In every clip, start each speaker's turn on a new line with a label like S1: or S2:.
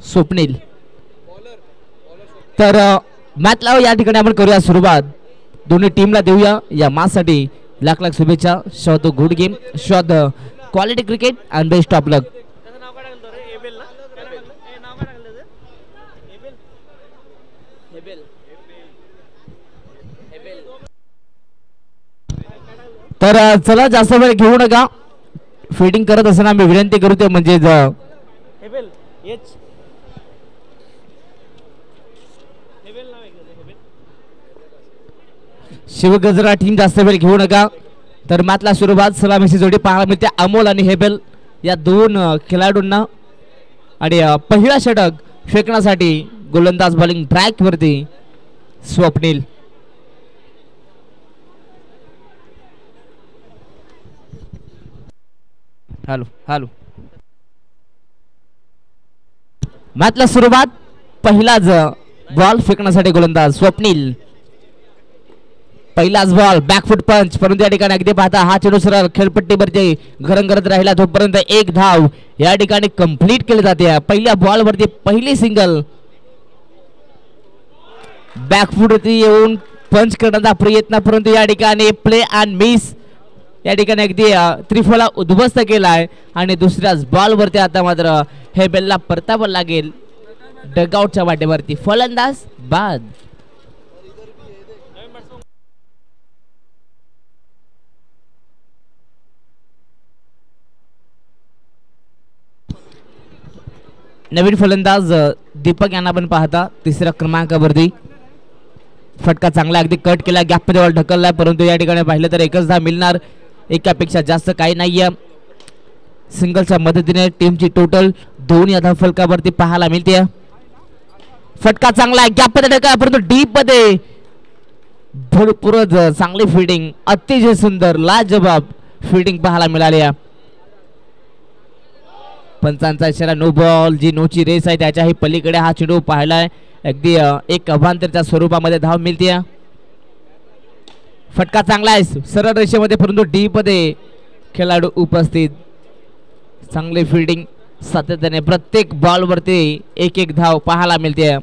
S1: स्वप्नील. तर मॅचला या ठिकाणी आपण करूया सुरुवात. दोन्ही टीमला देऊया या मॅचसाठी लाख लाख शुभेच्छा. Show the good game, show the quality cricket and best of luck. तर चला जास्त वेळ घेऊ नका. फीडिंग करत असताना मी विनंती करू ते म्हणजे शिवगजरा टीम जास्त वेळ घेऊ नका. तर मॅचला सुरुवात सलामीची जोडी पाहायला मिळते अमोल आणि हेबेल या दोन खेळाडूंना. आणि पहिला षटक फेकण्यासाठी गोलंदाज बॉलिंग ट्रॅक वरती स्वप्नील. Hello hello. मॅचला सुरुवात पहिलाच बॉल फेकण्यासाठी गोलंदाज स्वप्नील. पहिलाच बॉल बॅकफुट पंच, परंतु या ठिकाणी अगदी पाहता हा चेंडू सरळ खेळपट्टीवरती घरंग करत राहिला तोपर्यंत एक धाव या ठिकाणी कंप्लीट केली जाते. पहिल्या बॉल वरती पहिली सिंगल. बॅकफुट वरती येऊन पंच करण्याचा प्रयत्न, परंतु या ठिकाणी प्ले अँड मिस. या ठिकाणी अगदी त्रिफळा उद्ध्वस्त केलाय. आणि दुसऱ्याच बॉल वरती आता मात्र हेबेलला परतावं लागेल डगआउटच्या वाटेवरती. फलंदाज बाद. नवीन फलंदाज दीपक यांना पण पाहता तिसऱ्या क्रमांकावरती. फटका चांगला अगदी कट केला, गॅप मध्ये बॉल ढकललाय, परंतु या ठिकाणी पाहिलं तर एकच धाव मिळणार. एकापेक्षा जास्त काही नाहीये. सिंगलच्या मदतीने टीमची टोटल 2 या धाव फलकावरती पाहायला मिळते. फटका चांगला आहे, गॅप मध्ये ढकल, परंतु डीप मध्ये भरपूरच चांगली फिल्डिंग, अतिशय सुंदर लाजवाब फिल्डिंग पाहायला मिळाली. पंचांचा इशारा नो बॉल. जी नोची रेस आहे त्याच्याही पलीकडे हा चेंडू पाहिलाय. अगदी एक अभांतरच्या स्वरूपामध्ये धाव मिळते. फटका चांगला आहे सरळ रेषेमध्ये, परंतु डीप मध्ये खेळाडू उपस्थित. चांगली फिल्डिंग सातत्याने प्रत्येक बॉल वरती एक एक धाव पाहायला मिळते.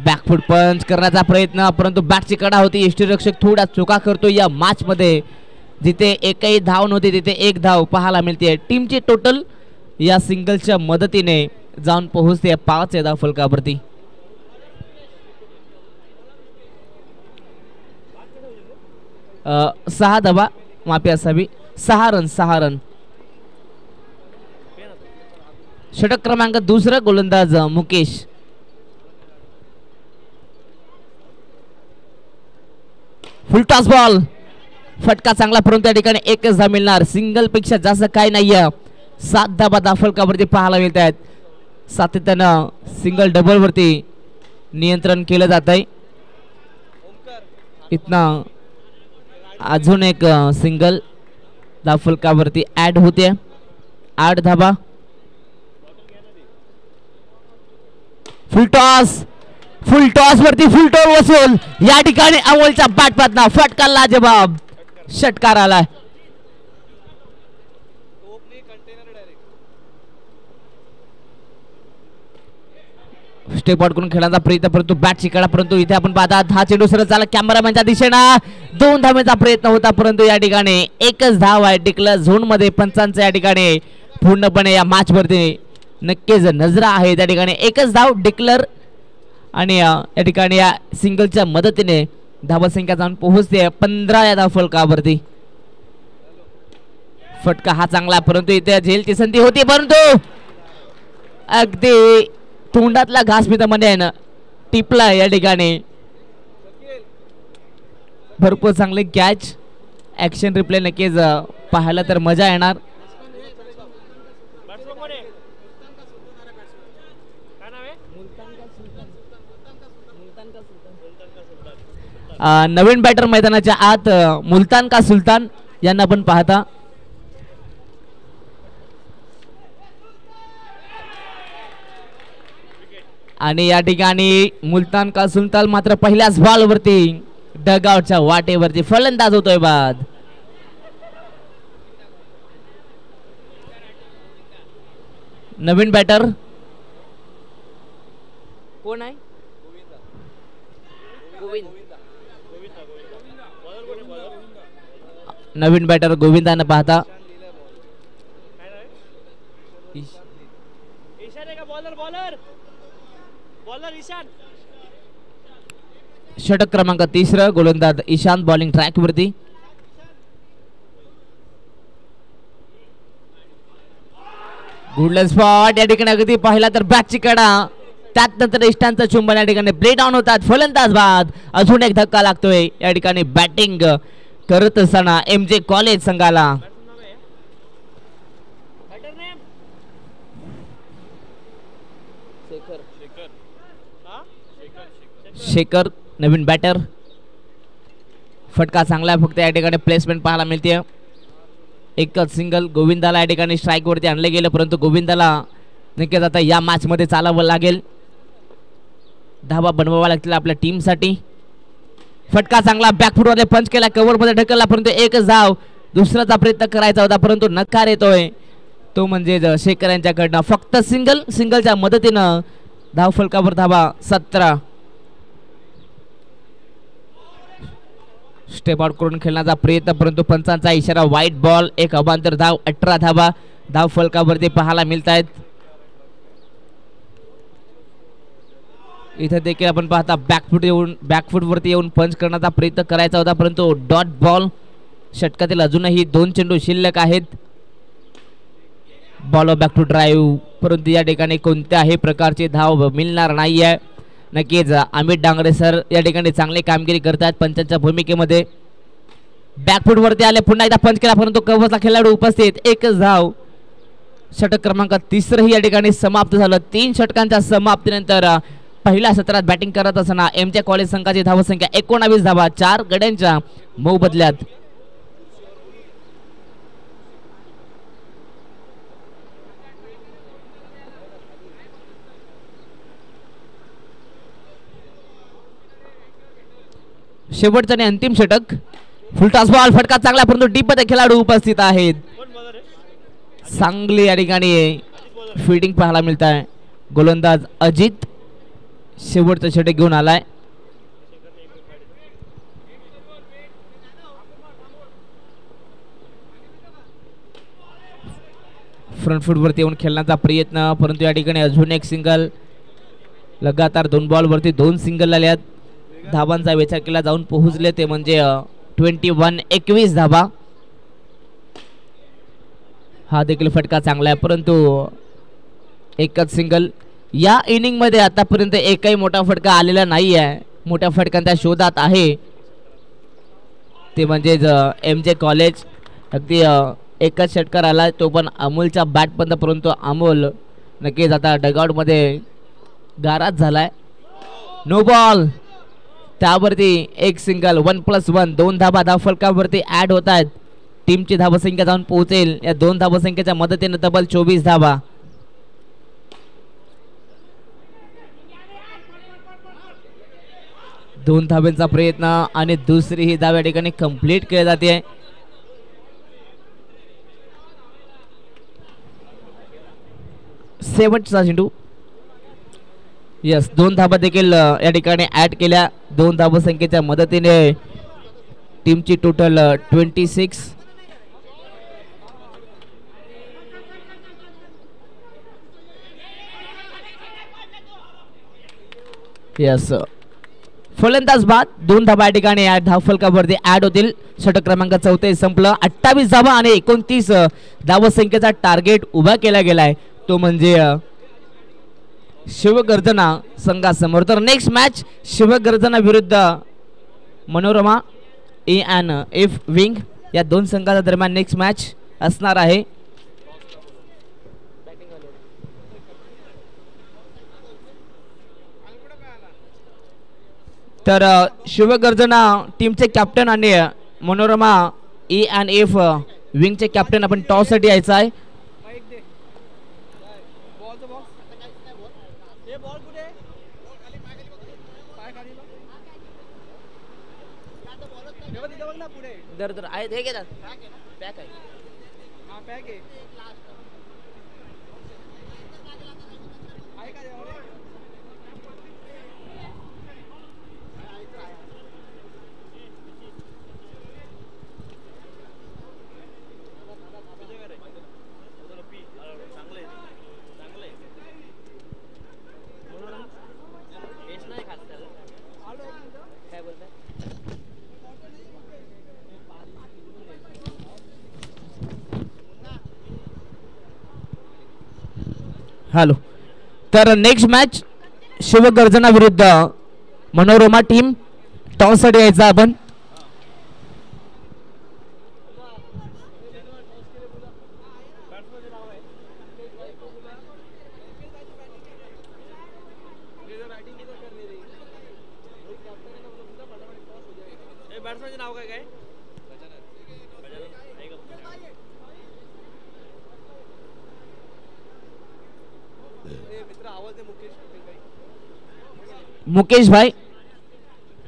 S1: बॅकफुट पंच करण्याचा प्रयत्न, परंतु बॅटची कडा होती. यष्टीरक्षक थोडा चुका करतो या मॅच मध्ये. जिथे एकही धाव नव्हती तिथे एक धाव पाहायला मिळते. टीमची टोटल या सिंगलच्या मदतीने जाऊन पोहोचते 5 या धाव फलकावरती. सहा धावा माफी असावी. 6 रन. षटक क्रमांक दुसरा गोलंदाज मुकेश. फुल टॉस बॉल. फटका चांगला, परंतु या ठिकाणी एकच धाव मिळणार. सिंगल पेक्षा जास्त काही नाहीये. 7 धावा धाव फलकावरती पाहायला मिळत आहेत. सातत्यानं सिंगल डबल वरती नियंत्रण केलं जात आहे. इथनं अजून एक सिंगल धाव फलकावरती ऍड होते. 8 धावा. फुल टॉस वरती फुल टॉस वसूल. या ठिकाणी अमोलच्या बॅटपातनं फटका लाजवाब षटकार आलाय. स्टेप आउट करून खेळण्याचा प्रयत्न, परंतु बॅट चिकाडा, परंतु इथे आपण पाहतात हा चेंडू सरळ झाला कॅमेरामॅनच्या दिशेनं. 2 धावेचा प्रयत्न होता, परंतु या ठिकाणी एकच धाव आहे. डिक्लेअर झोन मध्ये पंचांचा या ठिकाणी पूर्णपणे या मॅच वरती नक्कीच नजरा आहे. त्या ठिकाणी एकच धाव डिक्लेअर. आणि या ठिकाणी या सिंगलच्या मदतीने धावसंख्या जाऊन पोहोचते 15 या धाव फलकावरती. फटका हा चांगला, परंतु इथे झेलची संधी होती, परंतु अगदी तोंडातला घास मी तर म्हणेन टिपला. या ठिकाणी भरपूर चांगले कॅच. ऍक्शन रिप्ले नक्कीच पाहायला तर मजा येणार. नवीन बॅटर मैदानाच्या आत मुलतान का सुलतान यांना आपण पाहता. आणि या ठिकाणी मुलतान का सुलतान मात्र पहिल्याच बॉल वरती डगआउटच्या वाटेवरती फलंदाज होतोय बाद. नवीन बॅटर कोण आहे? नवीन बॅटर गोविंदानं पाहता षटक क्रमांक 3 गोलंदाज ईशांत बॉलिंग ट्रॅक वरती. गुडलंड स्पॉट या ठिकाणी अगदी पाहिला तर बॅटची कडा त्यात नंतर इष्टांचं चुंबन या ठिकाणी प्ले डाऊन होतात. फलंदाज बाद अजून एक धक्का लागतोय या ठिकाणी बॅटिंग करत असताना MJ कॉलेज संघाला. शेखर नवीन बॅटर फटका चांगला फक्त या ठिकाणी प्लेसमेंट पाहायला मिळते. एकच सिंगल गोविंदाला या ठिकाणी स्ट्राईक वरती आणले गेले परंतु गोविंदाला नक्कीच आता या मॅच मध्ये चालावं लागेल. धावा बनवावा लागतील आपल्या टीम साठी. फटका चांगला बॅकफुट मध्ये पंच केला कव्हर मध्ये ढकलला परंतु एकच धाव दुसऱ्याचा प्रयत्न करायचा होता परंतु नकार येतोय तो म्हणजे शेखर यांच्याकडनं. फक्त सिंगलच्या मदतीनं धाव फलकावर धावा 17. स्टेप आउट करून खेळण्याचा प्रयत्न परंतु पंचांचा इशारा वाईट बॉल. एक अवांतर धाव 18 धावा धाव फलकावरती पाहायला मिळत आहेत. इथे देखील आपण पाहता बॅकफुट वरती येऊन पंच करण्याचा प्रयत्न करायचा होता परंतु डॉट बॉल. षटकातील अजूनही 2 चेंडू शिल्लक आहेत. बॉल बॅक टू ड्राईव्ह परंतु या ठिकाणी कोणत्याही प्रकारची धाव मिळणार नाहीये. नक्कीच अमित डांगरे सर या ठिकाणी चांगली कामगिरी करतात पंचांच्या भूमिकेमध्ये. बॅकफुट वरती आले पुन्हा एकदा पंच केला परंतु कव्हरचा खेळाडू उपस्थित. एकच धाव षटक क्रमांक 3 ही या ठिकाणी समाप्त झालं. 3 षटकांच्या समाप्तीनंतर पहिल्या सत्रात बॅटिंग करत असताना MJ कॉलेज संघाची धावसंख्या 19 धावा 4 गड्यांच्या मोबदल्यात. शेवटचा आणि अंतिम षटक फुलटॉस बॉल फटका चांगला परंतु डीप मध्ये खेळाडू उपस्थित आहेत. चांगली या ठिकाणी फील्डिंग पाहायला मिळत आहे. गोलंदाज अजित शेवटचं षटक घेऊन आलाय. फ्रंट फूट वरती येऊन खेळण्याचा प्रयत्न परंतु या ठिकाणी अजून एक सिंगल. लगातार 2 बॉल वरती 2 सिंगल आल्यात. धावांचा विचार केला जाऊन पोहोचले ते म्हणजे 21 धावा. हा देखील फटका चांगला आहे परंतु एकच सिंगल. या इनिंग मध्ये आतापर्यंत एकही मोठा फटका आलेला नाही आहे. मोठ्या फटकांच्या शोधात आहे ते म्हणजे MJ कॉलेज. अगदी एकच षटकार आला तो पण अमोलच्या बॅट पर्यंत परंतु अमोल नक्कीच आता डगआउट मध्ये गाराज झालाय. नो बॉल त्यावरती एक सिंगल 1+1 2 धाबा धाव फलकावरती ऍड होत आहेत. टीमची धावसंख्या जाऊन पोहोचेल या 2 धावसंख्येच्या मदतीने तब्बल 24 धावा. दोन धाब्यांचा प्रयत्न आणि दुसरी ही धाव या ठिकाणी कंप्लीट केली जाते. शेवटचा चेंडू. यस 2 धाबा देखील या ठिकाणी ऍड केल्या. 2 धावसंख्येच्या मदतीने टीमची टोटल 26. यस फलंदाज बाद 2 धाबा या ठिकाणी धाव फलकावरती ऍड होतील. षटक क्रमांक 34 संपलं. 28 धाबा आणि 29 धावसंख्येचा टार्गेट उभा केला गेलाय तो म्हणजे शिवगर्जना संघासमोर. तर नेक्स्ट मॅच शिवगर्जना विरुद्ध मनोरमा A&F विंग या 2 संघाच्या दरम्यान नेक्स्ट मॅच असणार आहे. तर शिवगर्जना टीमचे कॅप्टन आणि मनोरमा A&F विंगचे कॅप्टन आपण टॉस साठी यायचं आहे. दर आहे हे घेतात पॅक आहे. हॅलो. तर नेक्स्ट मॅच शिवगर्जना विरुद्ध मनोरमा टीम. टॉस साठी यायचं आपण.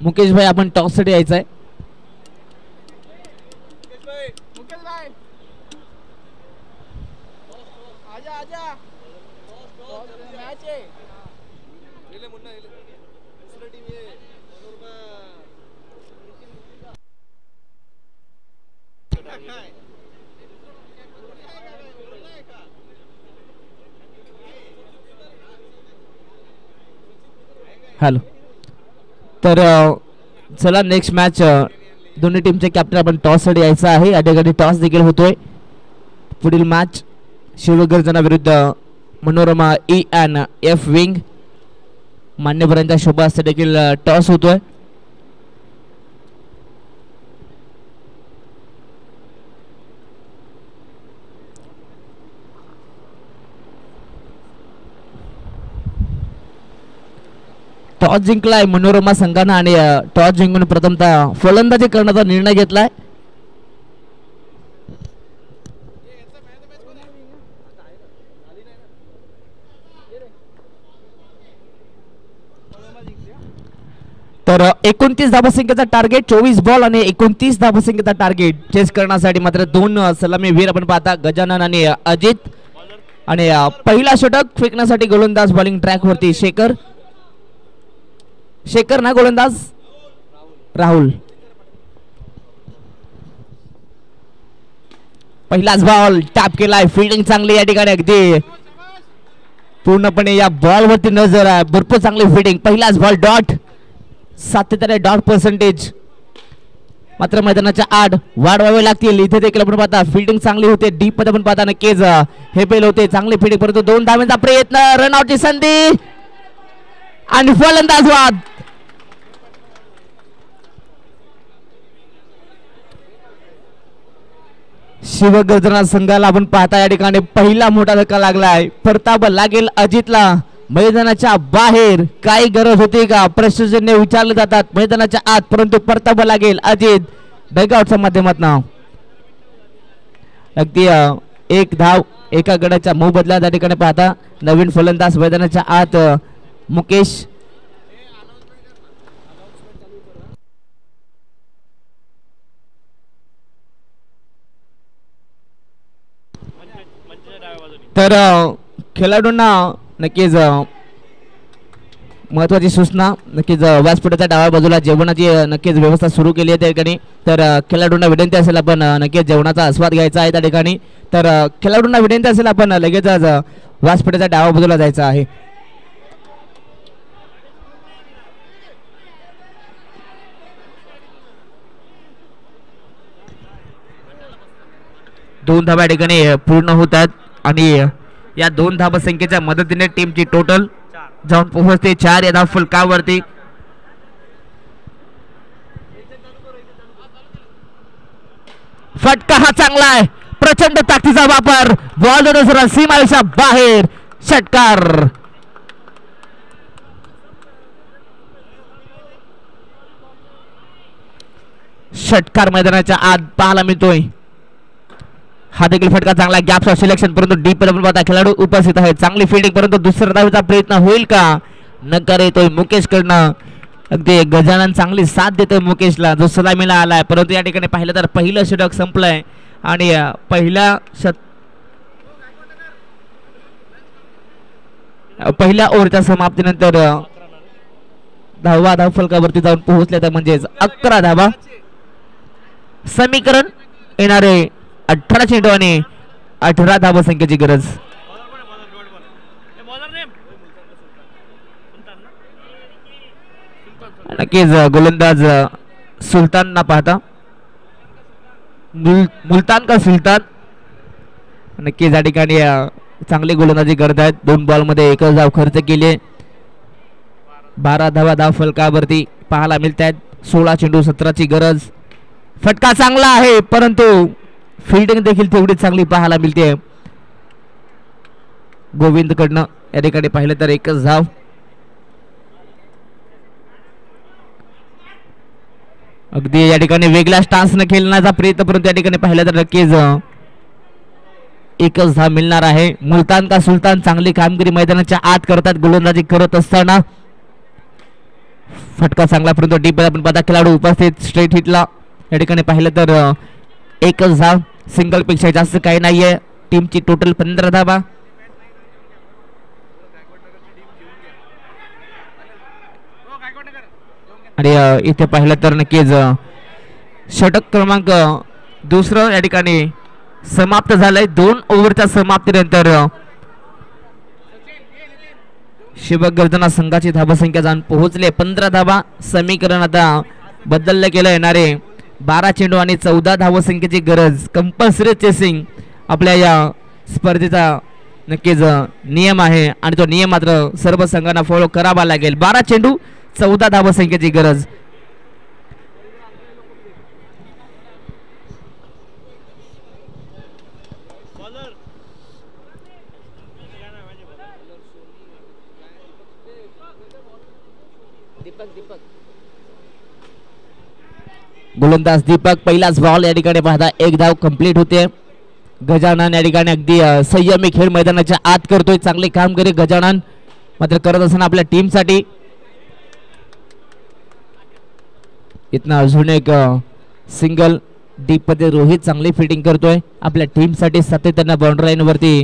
S1: मुकेश भाई आपण टॉस साठी यायचं आहे. हॅलो. तर चला नेक्स्ट मॅच दोन्ही टीमचे कॅप्टन आपण टॉस साठी यायचं आहे. या ठिकाणी टॉस देखील होतोय. पुढील मॅच शिवगर्जना विरुद्ध मनोरमा ENF विंग. मान्यवरांच्या शोभा असते देखील टॉस होतोय. टॉस जिंकलाय मनोरमा संघानं आणि टॉस जिंकून प्रथमतः फलंदाजी करण्याचा निर्णय घेतलाय. तर 29 धावसंख्येचा टार्गेट, 24 बॉल आणि 29 धावसंख्येचा टार्गेट चेस करण्यासाठी मात्र दोन सलामी वीर आपण पाहता, गजानन आणि अजित. आणि पहिला षटक फेकण्यासाठी गोलंदाज बॉलिंग ट्रॅक वरती शेखर ना गोलंदाज राहुल. पहिलाच बॉल टॅप केलाय. फिल्डिंग चांगली या ठिकाणी, अगदी पूर्णपणे या बॉल वरती नजर आहे. भरपूर चांगली फिल्डिंग. पहिलाच बॉल डॉट. 77 dot percentage. मात्र मैदानाच्या आड वाढवावे लागतील. इथे देखील आपण पाहता फिल्डिंग चांगली होते. डीप मध्ये पण पाहता नक्कीच हे पेल होते. चांगली फिल्डिंग, परंतु 2 धावांचा प्रयत्न. रनआउटची संधी आणि फलंदाज वाद. शिवगर्जना संघाला आपण पाहता या ठिकाणी पहिला मोठा धक्का लागलाय. परताब लागेल अजितला मैदानाच्या बाहेर. काही गरज होती का प्रशासनाने विचारले जातात मैदानाच्या आत, परंतु परताब लागेल अजित डगआउटच्या माध्यमातून. अगदी एक धाव एका गडाच्या मोबदल्यात या ठिकाणी पाहता नवीन फलंदाज मैदानाच्या आत मुकेश. तर खेळाडूंना नक्कीच महत्वाची सूचना, नक्कीच व्यासपीठाच्या डाव्या बाजूला जेवणाची नक्कीच व्यवस्था सुरू केली आहे त्या ठिकाणी. तर खेळाडूंना विनंती असेल आपण नक्कीच जेवणाचा आस्वाद घ्यायचा आहे त्या ठिकाणी. तर खेळाडूंना विनंती असेल आपण लगेचच व्यासपीठाच्या डाव्या बाजूला जायचं आहे. दोन धावा या ठिकाणी पूर्ण होतात आणि या 2 धावसंख्येच्या मदतीने टीमची टोटल जाऊन पोहोचते 4 या धाव फलकावरती. फटका हा चांगला आहे. प्रचंड ताकदीचा वापर. बॉल सीमारेषा बाहेर. षटकार. षटकार मैदानाच्या आत पाहायला मिळतोय. हा देखील फटका चांगला. गॅपचा सिलेक्शन, परंतु डीप पाहता खेळाडू उपस्थित आहे. चांगली फिल्डिंग, परंतु दुसऱ्या धावेचा प्रयत्न होईल का? नकार येतोय मुकेश कडनं. अगदी गजानन चांगली साथ देतोय मुकेशला जो सलामीला आलाय. परंतु या ठिकाणी पाहिलं तर पहिलं षटक संपलंय आणि पहिल्या पहिल्या ओव्हरच्या समाप्तीनंतर 10वा धावफलकावरती जाऊन पोहोचले तर म्हणजेच 11 धावा. समीकरण येणारे 18 चेंडू आणि 18 धावा संख्येची गरज. नक्कीच गोलंदाज सुलतानना पाहता. मुलतान का सुलतान. नक्कीच या ठिकाणी चांगली गोलंदाजी करत आहेत. 2 बॉलमध्ये 1 धाव खर्च केली. 12 धावा धाव फलकावरती पाहायला मिळत आहेत. 16 चेंडू 17ची गरज. फटका चांगला आहे परंतु फिल्डिंग देखील तेवढी चांगली पाहायला मिळते गोविंद कडनं. या ठिकाणी पाहिलं तर 1च धाव. अगदी या ठिकाणी वेगळ्या स्टान्सने खेळण्याचा प्रयत्न परंतु या ठिकाणी पाहिलं तर नक्कीच 1च धाव मिळणार आहे. मुलतान का सुलतान चांगली कामगिरी मैदानाच्या आत करतात गोलंदाजी करत असताना. फटका चांगला परंतु डीप आपण पाहता खेळाडू उपस्थित स्ट्रेट हिटला. या ठिकाणी पाहिलं तर 1च धाव. सिंगल पेक्षा जास्त काही नाहीये. टीमची टोटल 15 धावा. आणि इथे पाहिलं तर नक्कीच षटक क्रमांक 2 या ठिकाणी समाप्त झालंय. 2 ओव्हरच्या समाप्तीनंतर शिवगर्जना संघाची धावसंख्या जाऊन पोहोचले 15 धावा. समीकरण आता बदललं गेलं. येणारे 12 चेंडू आणि 14 धावसंख्येची गरज. कंपल्सरी चेसिंग आपल्या या स्पर्धेचा नक्कीच नियम आहे आणि तो नियम मात्र सर्व संघांना फॉलो करावा लागेल. 12 चेंडू 14 धावसंख्येची गरज. गोलंदाज दीपक पहिलाच बॉल या ठिकाणी पाहता 1 धाव कंप्लीट होते. गजानन या ठिकाणी अगदी संयमी खेळ मैदानाच्या आत करतोय. चांगली कामगिरी गजानन मात्र करत असताना आपल्या टीमसाठी. इथनं अजून एक सिंगल डीप मध्ये रोहित चांगली फिटिंग करतोय आपल्या टीमसाठी. सातत्यानं बाउंड्री लाईन वरती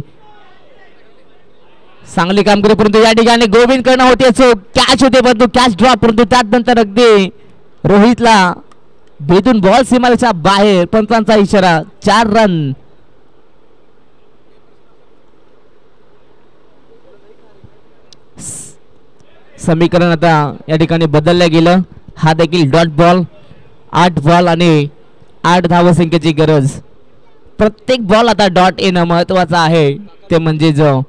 S1: चांगली कामगिरी परंतु या ठिकाणी गोविंद करणं होते चूक. कॅच होते परंतु कॅच ड्रॉप परंतु त्यानंतर अगदी रोहितला भेदून बॉल सीमारेषेच्या बाहेर. पंचांचा इशारा. 4 रन. समीकरण आता या ठिकाणी बदललं गेलं. हा देखील डॉट बॉल. 8 बॉल आणि 8 धावसंख्येची गरज. प्रत्येक बॉल आता डॉट येणं महत्वाचं आहे. ते म्हणजे जो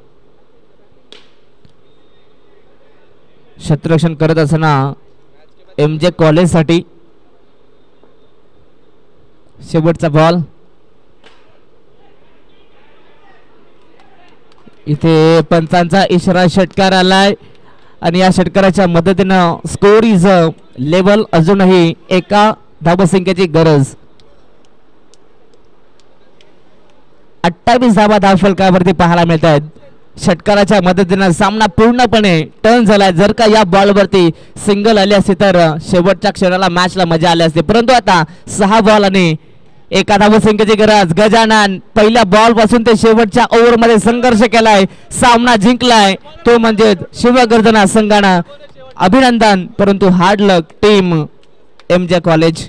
S1: क्षेत्ररक्षण करत असताना MJ कॉलेज साठी शेवटचा बॉल. इथे पंचांचा इशारा. षटकार आलाय आणि या षटकाराच्या मदतीनं स्कोर इज लेवल. अजूनही 1 धावसंख्येची गरज. 28 धावा धावफलकावरती पाहायला मिळत आहेत. षटकाराच्या मदतीनं सामना पूर्णपणे टर्न झालाय. जर का या बॉलवरती सिंगल आली असते तर शेवटच्या क्षणाला मॅचला मजा आली असते परंतु आता 6 बॉल आणि 1 धावसंख्येची गरज. गजानन पहिल्या बॉल पासून ते शेवटच्या ओव्हर मध्ये संघर्ष केलाय. सामना जिंकलाय तो म्हणजे शिवगर्जना संघानं. अभिनंदन परंतु हार्ड लक टीम MJ कॉलेज.